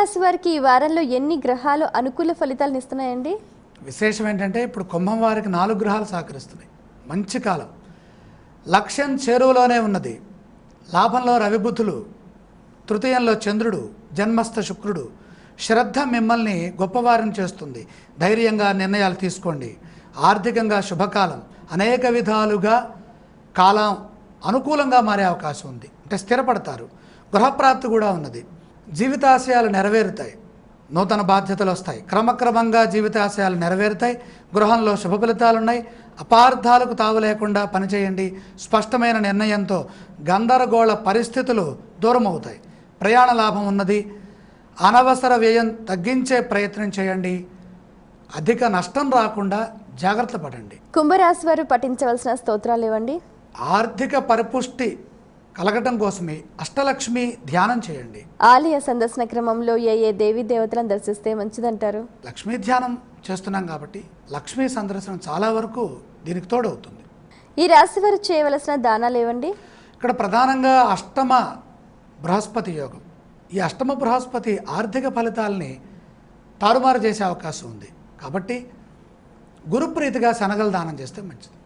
కుంభరాశి వారికి ఈ వారంలో ఎన్ని గ్రహాలు అనుకూల ఫలితాలను ఇస్తున్నాయండి? విశేషం ఏంటంటే ఇప్పుడు కుంభం వారికి 4 గ్రహాలు సహకరిస్తున్నాయి. మంచి కాలం, లక్ష్యం చేరువలోనే ఉన్నది. లాభంలో రవిబుధులు, తృతీయంలో చంద్రుడు, జన్మస్థ శుక్రుడు. శ్రద్ధ మిమ్మల్ని గొప్పవారిని చేస్తుంది. ధైర్యంగా నిర్ణయాలు తీసుకోండి. ఆర్థికంగా శుభకాలం, అనేక విధాలుగా కాలం అనుకూలంగా మారే అవకాశం ఉంది. అంటే స్థిరపడతారు. గృహప్రాప్తి కూడా ఉన్నది. జీవితాశయాలు నెరవేరుతాయి. నూతన బాధ్యతలు వస్తాయి. క్రమక్రమంగా జీవితాశయాలు నెరవేరుతాయి. గృహంలో శుభ ఫలితాలు ఉన్నాయి. అపార్థాలకు తావు లేకుండా పనిచేయండి. స్పష్టమైన నిర్ణయంతో గందరగోళ పరిస్థితులు దూరం అవుతాయి. ప్రయాణ లాభం ఉన్నది. అనవసర వ్యయం తగ్గించే ప్రయత్నం చేయండి. అధిక నష్టం రాకుండా జాగ్రత్త పడండి. కుంభరాశి వారు పఠించవలసిన స్తోత్రాలు ఇవ్వండి. ఆర్థిక పరిపుష్టి కలగటం కోసమే అష్టలక్ష్మి ధ్యానం చేయండి. ఆలయ సందర్శన క్రమంలో ఏ దేవీ దేవతలను దర్శిస్తే మంచిదంటారు? లక్ష్మీ ధ్యానం చేస్తున్నాం కాబట్టి లక్ష్మీ సందర్శనం చాలా వరకు దీనికి తోడవుతుంది. ఈ రాశి వారు చేయవలసిన దానాలు ఇవ్వండి. ఇక్కడ ప్రధానంగా అష్టమ బృహస్పతి యోగం. ఈ అష్టమ బృహస్పతి ఆర్థిక ఫలితాలని తారుమారు చేసే అవకాశం ఉంది. కాబట్టి గురుప్రీతిగా శనగలు దానం చేస్తే మంచిది.